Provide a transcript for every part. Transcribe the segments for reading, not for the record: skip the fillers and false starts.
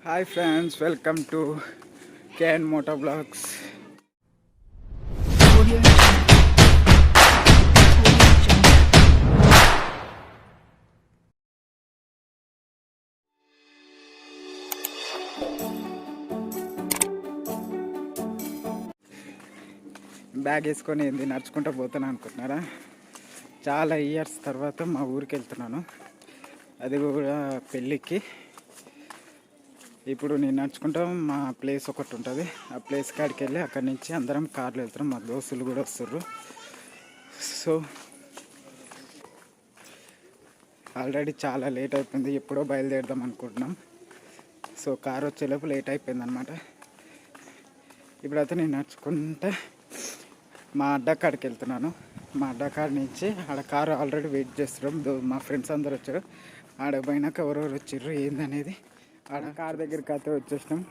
Hi friends, welcome to KN Motor Vlogs. Bag వేసుకొని ఏంది నడుచుకుంటూ పోతాను అనుకుంటున్నారా? చాలా ఇయర్స్ తర్వాత మా ఊరికి వెళ్తున్నాను, అది కూడా పెళ్ళికి. ఇప్పుడు నేను నడుచుకుంటా మా ప్లేస్ ఒకటి ఉంటుంది, ఆ ప్లేస్ కాడికి వెళ్ళి అక్కడి నుంచి అందరం కార్లో వెళ్తున్నాం. మా దోస్తులు కూడా వస్తారు. సో ఆల్రెడీ చాలా లేట్ అయిపోయింది, ఎప్పుడో బయలుదేరదాం అనుకుంటున్నాం. సో కార్ వచ్చేలోపు లేట్ అయిపోయింది అనమాట. ఇప్పుడైతే నేను నడుచుకుంటే మా అడ్డకాడికి వెళ్తున్నాను. మా అడ్డకాడ నుంచి ఆడ కారు ఆల్రెడీ వెయిట్ చేస్తున్నాం. మా ఫ్రెండ్స్ అందరు వచ్చారు. ఆడ పోయినాక ఎవరెవరు వచ్చారు ఏందనేది ఆడ కార్ దగ్గరికి అయితే వచ్చేసినాం.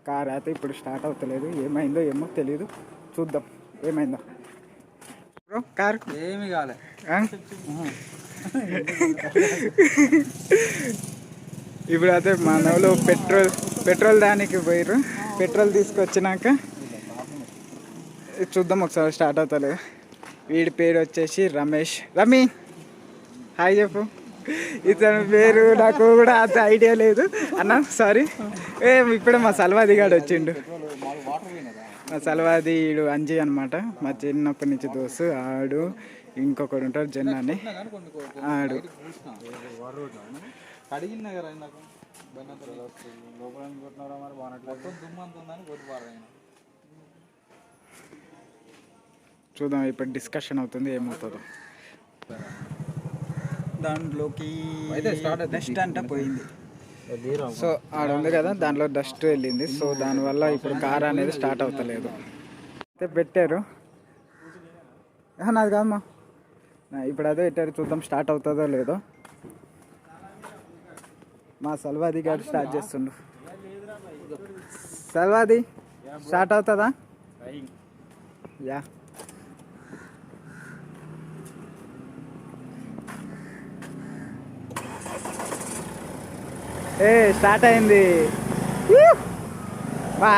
కార్ అయితే ఇప్పుడు స్టార్ట్ అవుతలేదు, ఏమైందో ఏమో తెలియదు. చూద్దాం ఏమైందో. బ్రో కార్ ఏమి కాలే. ఇప్పుడు అయితే మా నవ్వులో పెట్రోల్ దానికి పోయారు. పెట్రోల్ తీసుకొచ్చినాక చూద్దాం ఒకసారి స్టార్ట్ అవుతలేదు. వీడి పేరు వచ్చేసి రమేష్. రమీ హాయ్ చెప్పు. ఇతని పేరు నాకు కూడా అంత ఐడియా లేదు అన్న, సారీ. ఇప్పుడే మా సల్వాది గాడు వచ్చిండు. మా సల్వాది ఈడు అంజీ అనమాట, మా చిన్నప్పటి నుంచి దోస్తు. ఆడు ఇంకొకడు ఉంటాడు జన్ అని, ఆడు చూద్దాం. ఇప్పుడు డిస్కషన్ అవుతుంది, ఏమవుతుందో. దాంట్లోకి డస్ట్ అంతా పోయింది. సో ఆడ ఉంది కదా, దాంట్లో డస్ట్ వెళ్ళింది. సో దానివల్ల ఇప్పుడు కార్ అనేది స్టార్ట్ అవుతలేదు. అయితే పెట్టారు, నాది కాదమ్మా. ఇప్పుడు అదే పెట్టారు, చూద్దాం స్టార్ట్ అవుతుందో లేదో. మా సల్వాది గారు స్టార్ట్ చేస్తుండు. సల్వాది స్టార్ట్ అవుతుందా? యా స్టార్ట్ అయింది. మా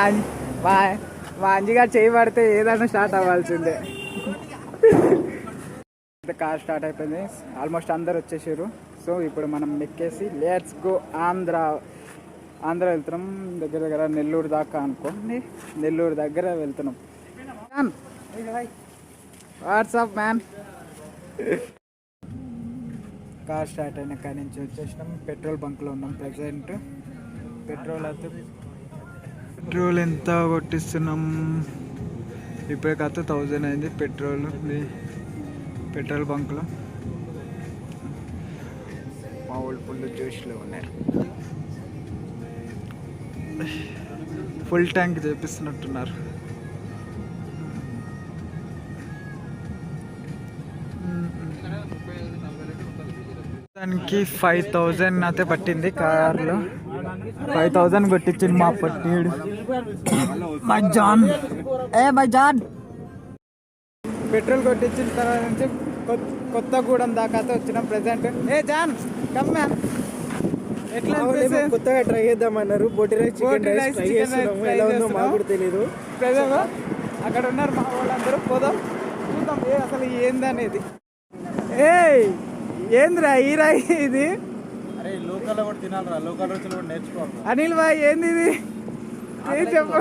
అంజిగారు చేయి పడితే ఏదైనా స్టార్ట్ అవ్వాల్సిందే. కార్ స్టార్ట్ అయిపోయింది, ఆల్మోస్ట్ అందరు వచ్చేసారు. సో ఇప్పుడు మనం ఎక్కేసి లెట్స్ గో ఆంధ్ర వెళ్తున్నాం. దగ్గర నెల్లూరు దాకా అనుకోండి, నెల్లూరు దగ్గర వెళ్తున్నాం. WhatsApp man. కార్ స్టార్ట్ అయిన కాడి నుంచి వచ్చేసినాం. పెట్రోల్ బంక్లో ఉన్నాం ప్రజెంట్. పెట్రోల్ ఎంత కొట్టిస్తున్నాం ఇప్పటికైతే 1000 అయింది పెట్రోల్ బంక్లో. మా వాళ్ళు ఫుల్ జోష్లో ఉన్నారు. ఫుల్ ట్యాంక్ చేపిస్తున్నట్టున్నారు. దానికి 5000 అయితే పట్టింది. కార్లో 5000 కొట్టించింది మా పట్టిడు మై జాన్. పెట్రోల్ కొట్టించిన తర్వాత నుంచి కొత్తగూడెం దాకా అయితే వచ్చినాం ప్రజెంట్. John come man. ఎట్లా కొత్తగా ట్రై చేద్దామన్నారు. బోటి రైస్ ఎలా ఉందో మాకు కూడా తెలియదు. అక్కడ ఉన్నారు మా వాళ్ళందరూ. పోదాం చూద్దాం అసలు ఏందనేది. ఏందిరా ఈ రాయి ఇది? అరే లోకల్ కూడా తినాలరా, లోకల్ రుచులు కూడా నేర్చుకోవాలి. అనిల్ భాయ్ ఏంది ఇది? చెప్ప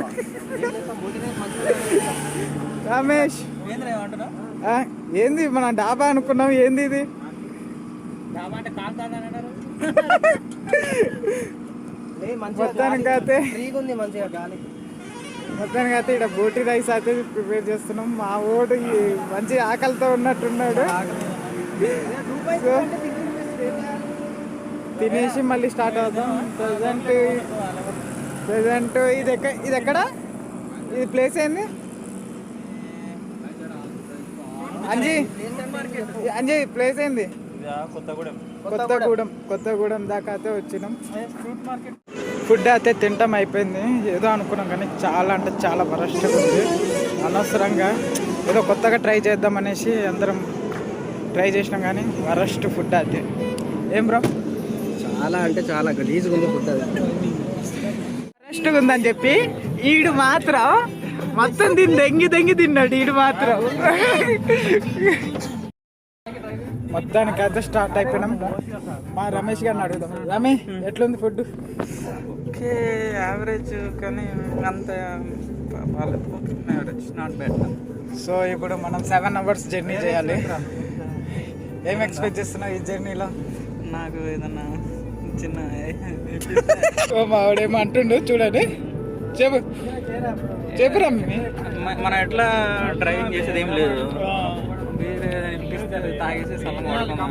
రమేష్ ఏంది? మన డాబా అనుకున్నాం, ఏంది ఇది? మొత్తానికైతే ఇక్కడ బోటి రైస్ అయితే ప్రిపేర్ చేస్తున్నాం. మా ఓడు మంచి ఆకలితో ఉన్నట్టున్నాడు. తినేసి మళ్ళీ స్టార్ట్ అవుతాం. ప్రజెంట్ ఇది ఎక్కడ? ఇది ప్లేస్ ఏంది అంజీ ప్లేస్ ఏంది? కొత్తగూడెం దాకా అయితే వచ్చినాం. ఫుడ్ అయితే తింటాం అయిపోయింది. ఏదో అనుకున్నాం కానీ చాలా అంటే చాలా వరస్ట్గా ఉంది. అనవసరంగా ఏదో కొత్తగా ట్రై చేద్దాం అనేసి అందరం ట్రై చేసినాం కానీ వరస్ట్ ఫుడ్ అయితే. ఏం బ్రో? చాలా అంటే చాలా గలీజ్గా ఉంది ఫుడ్. అది ఫస్ట్గా ఉందని చెప్పి ఈడు మాత్రం మొత్తం దెంగి తిన్నాడు ఈడు మాత్రం. మొత్తానికి అయితే స్టార్ట్ అయిపోయినాం. మా రమేష్ గారిని అడుగుదాం. రమేష్ ఎట్లుంది ఫుడ్? ఓకే, యావరేజ్, కానీ అంత యావరేజ్, నాట్ బ్యాడ్. సో ఇప్పుడు మనం 7 hours జర్నీ చేయాలి. ఏం ఎక్స్పెక్ట్ చేస్తున్నావు ఈ జర్నీలో? నాకు ఏదన్నా చిన్న ఓ మావాడేమో అంటుండు చూడండి. చెప్పు రమ్మి. మనం ఎట్లా డ్రైవింగ్ చేసేది ఏం లేదు, వేరే ఇప్పిస్తారు తాగేసి సలం వాడుకున్నాం.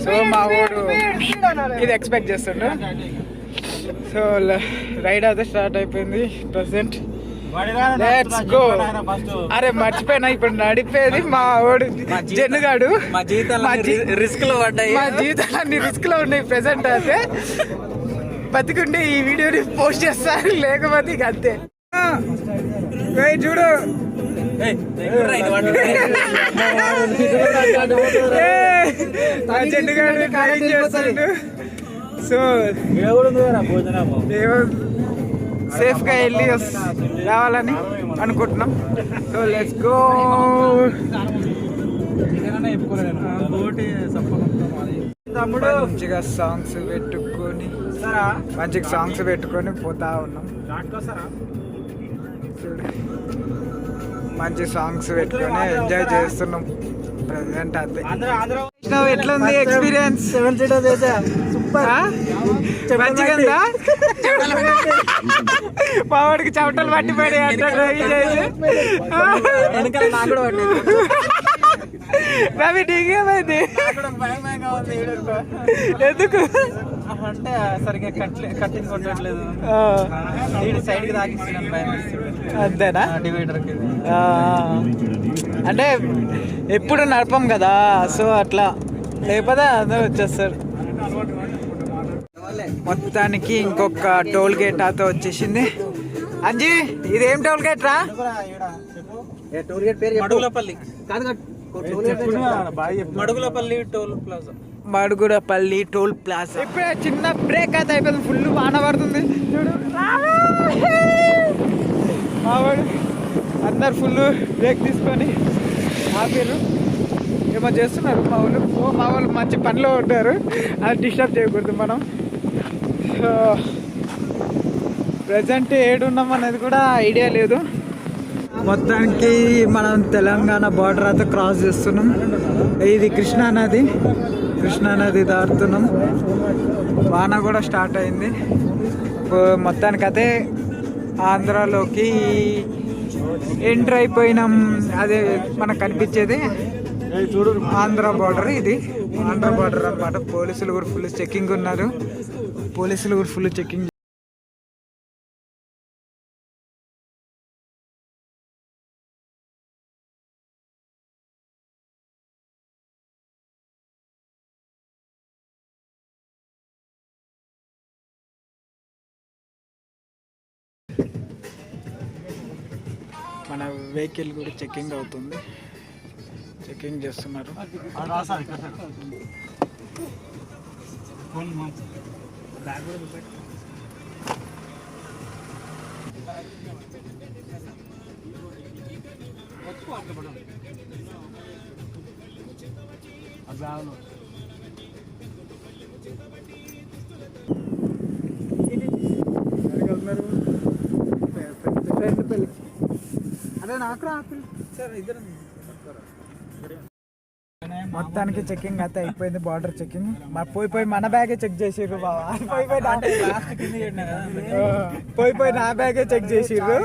సో మా వాడు ఇది ఎక్స్పెక్ట్ చేస్తుండ్రు. సో రైడ్ అయితే స్టార్ట్ అయిపోయింది ప్రజెంట్. Let's go. అరే మర్చిపోయినా, ఇప్పుడు నడిపేది మా వాడు జన్నుగాడు. మా జీవితాలు రిస్క్ లో పడ్డాయి, మా జీవితాలు అన్ని రిస్క్ లో ఉన్నాయి ప్రెసెంట్. అయితే బతికుంటే ఈ వీడియోని పోస్ట్ చేస్తారు, లేకపోతే ఇక అంతే. చూడు జన్నుగాడు డ్రైవింగ్ చేస్తాడు. సో సేఫ్ గా వెళ్ళి రావాలని అనుకుంటున్నాం. So let's go. తమ్ముడు మంచిగా సాంగ్స్ పెట్టుకొని పోతా ఉన్నాం. మంచి సాంగ్స్ పెట్టుకొని ఎంజాయ్ చేస్తున్నాం ప్రజెంట్. అంతే. ఎట్లుంది ఎక్స్పీరియన్స్? 7 seater చేసా, సూపర్. మంచిగా ఉందా? మా వాడికి చెమటలు పట్టిపోయి అంటే డ్రైవింగ్ చేసి వెనకాల నాకు కూడా పట్టేది. రవి నీకేమైంది? ఎందుకు అంటే సరిగ్గా కట్టింగ్ కొట్టట్లేదు, సైడ్ కి తాగిస్తున్నాను భయం. అంతేనా? డివైడర్ కి అంటే ఎప్పుడు నడపం కదా, సో అట్లా, లేకపోతే అందరూ వచ్చేస్తారు. మొత్తానికి ఇంకొక టోల్ గేట్ అయితే వచ్చేసింది. అంజీ ఇదేం టోల్ గేట్ రా? టోల్ గేట్ పేరు మడుగులపల్లి కాదు, Madugulapalli toll plaza. Madugulapalli toll plaza. ఇప్పుడే చిన్న బ్రేక్ అయితే అయిపోయింది, ఫుల్ వాన పడుతుంది చూడు. మావాడు అందరు ఫుల్ బ్రేక్ తీసుకొని ఆపారు, ఏమో చేస్తున్నారు మా వాళ్ళు మంచి పనిలో ఉంటారు, అది డిస్టర్బ్ చేయకూడదు మనం. సో ప్రజెంట్ ఏడున్నాం అనేది కూడా ఐడియా లేదు. మొత్తానికి మనం తెలంగాణ బార్డర్ అయితే క్రాస్ చేస్తున్నాం. ఇది కృష్ణా నది దాటుతున్నాం. వాన కూడా స్టార్ట్ అయింది. మొత్తానికైతే ఆంధ్రాలోకి ఎంటర్ అయిపోయినాం. అదే మనకు కనిపించేది ఆంధ్ర బార్డర్. ఇది ఆంధ్ర బార్డర్ అన్నమాట. పోలీసులు కూడా ఫుల్ చెకింగ్ ఉన్నారు. మన వెహికల్ కూడా చెకింగ్ అవుతుంది, చెకింగ్ చేస్తున్నారు. అదే నాకు సార్ ఇద్దరు. మొత్తానికి చెకింగ్ అయితే అయిపోయింది, బార్డర్ చెకింగ్. పోయి మన బ్యాగే చెక్ చేసిర్రు బాబా. పోయి నా బ్యాగే చెక్ చేసిర్రు.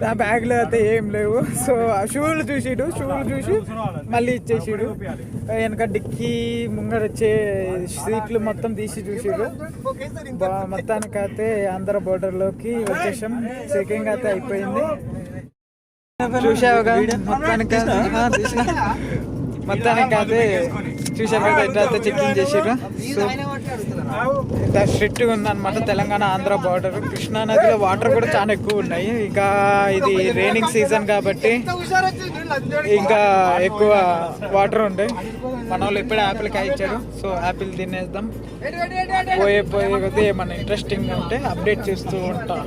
నా బ్యాగ్లో అయితే ఏం లేవు. సో షూలు చూసి మళ్ళీ ఇచ్చేసిడు. వెనక డిక్కీ ముంగడ వచ్చే సీట్లు మొత్తం తీసి చూసిర్రు. మొత్తానికైతే ఆంధ్ర బోర్డర్లోకి వచ్చేసాం. చెకింగ్ అయితే అయిపోయింది. చూసావు కదా మొత్తానికి అయితే చూసావు కదా ఎట్లా అయితే చెకింగ్ చేసిర్రు. సో ఇంత స్ట్రిక్ట్గా ఉందన్నమాట తెలంగాణ ఆంధ్ర బార్డర్. కృష్ణా నదిలో వాటర్ కూడా చాలా ఎక్కువ ఉన్నాయి. ఇంకా ఇది రైనింగ్ సీజన్ కాబట్టి ఇంకా ఎక్కువ వాటర్ ఉంటాయి. మన వాళ్ళు ఎప్పుడే యాపిల్ కాయ ఇచ్చారు, సో యాపిల్ తినేద్దాం. పోయే కొద్దీ ఏమన్నా ఇంట్రెస్టింగ్ ఉంటే అప్డేట్ చేస్తూ ఉంటా.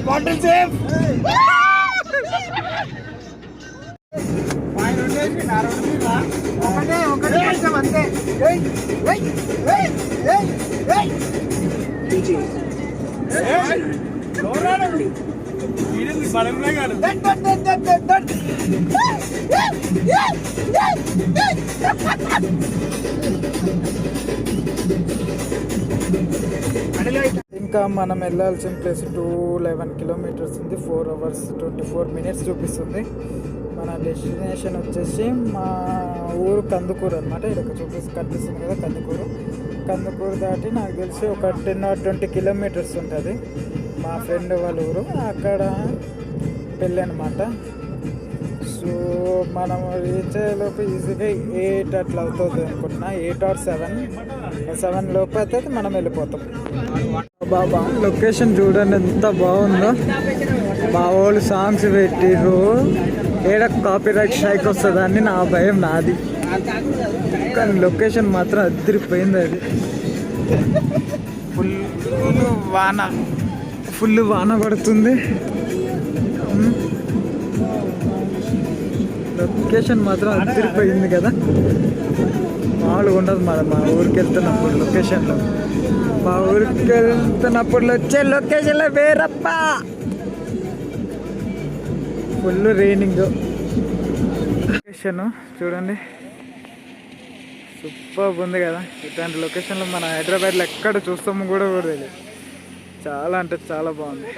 Bottle safe. ఒకటి కష్టం అంతే. ఇంకా మనం వెళ్ళాల్సిన ప్లేస్ 211 కిలోమీటర్స్ ఉంది. 4 hours 24 minutes చూపిస్తుంది. మన డెస్టినేషన్ వచ్చేసి మా ఊరు కందుకూరు అనమాట. ఇక్కడ కనిపిస్తుంది కదా కందుకూరు. కందుకూరు దాటి నాకు తెలిసి ఒక 10 or 20 kilometers ఉంటుంది మా ఫ్రెండ్ వాళ్ళ ఊరు. అక్కడ పెళ్ళి అనమాట. సో మనం రీచ్ అయ్యేలోపు ఈజీగా 8 అట్లా అవుతుంది అనుకుంటున్నా. 8 or 7 లోపు అయితే మనం వెళ్ళిపోతాం. బాబా లొకేషన్ చూడండి ఎంత బాగుందో. మా వాళ్ళు సాంగ్స్ పెట్టిర్రు. ఏడ కాపీరైట్ స్ట్రైక్ వస్తుందని నా భయం నాది. కానీ లొకేషన్ మాత్రం అదిరిపోయింది. అది ఫుల్ వాన పడుతుంది. లొకేషన్ మాత్రం అదిరిపోయింది కదా. మామూలుగా ఉండదు మా ఊరికి వెళ్తున్నప్పుడు లొకేషన్లో. మా ఊరికి వెళ్తున్నప్పుడు వచ్చే లొకేషన్లో వేరప్ప. Full raining. లొకేషన్ చూడండి సూపర్ ఉంది కదా. ఇట్లాంటి లొకేషన్లో మన హైదరాబాద్లో ఎక్కడ చూస్తాము కూడా తెలియదు. చాలా అంటే చాలా బాగుంది.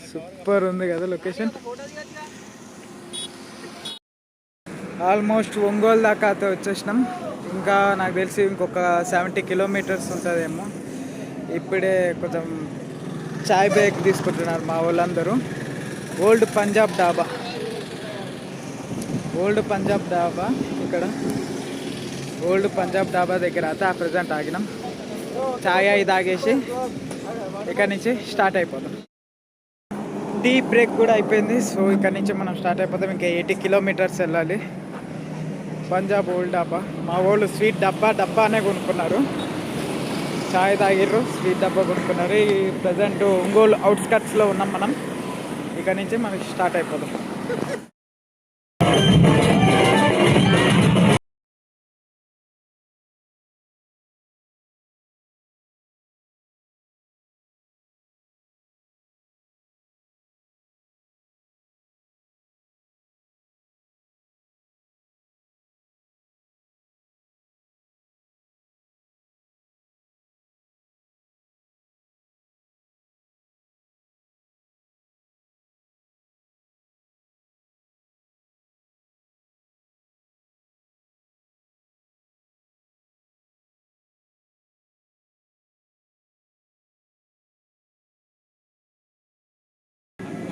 సూపర్ ఉంది కదా లొకేషన్. ఆల్మోస్ట్ ఒంగోలు దాకా అయితే వచ్చేసినాం. ఇంకా నాకు తెలిసి ఇంకొక 70 kilometers ఉంటుందేమో. ఇప్పుడే కొంచెం చాయ్ బ్రేక్ తీసుకుంటున్నారు మా వాళ్ళందరూ. ఓల్డ్ పంజాబ్ డాబా ఇక్కడ ఓల్డ్ పంజాబ్ డాబా దగ్గర అయితే ఆ ప్రజెంట్ ఆగినాం. చాయ్ అయి తాగేసి ఇక్కడ నుంచి స్టార్ట్ అయిపోతాం. టీ బ్రేక్ కూడా అయిపోయింది. సో ఇక్కడ నుంచి మనం స్టార్ట్ అయిపోతాం. ఇంకా 80 kilometers వెళ్ళాలి. పంజాబ్ ఓల్డ్ డాబా. మా వాళ్ళు స్వీట్ డబ్బా అనే కొనుక్కున్నారు. చాయ్ తాగిర్రు, స్వీట్ డబ్బా కొనుక్కున్నారు. ఈ ప్రజెంట్ ఒంగోలు అవుట్స్కట్స్లో ఉన్నాం మనం. ఇక్కడ నుంచి మనకి స్టార్ట్ అయిపోతాం.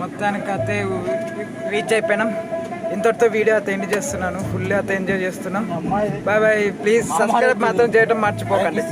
మొత్తానికి అయితే రీచ్ అయిపోయినాం. ఇంతటితో వీడియో అయితే ఎండ్ చేస్తున్నాను. ఫుల్ అయితే ఎంజాయ్ చేస్తున్నాం. Bye bye. ప్లీజ్ సబ్స్క్రైబ్ మాత్రం చేయడం మర్చిపోకండి.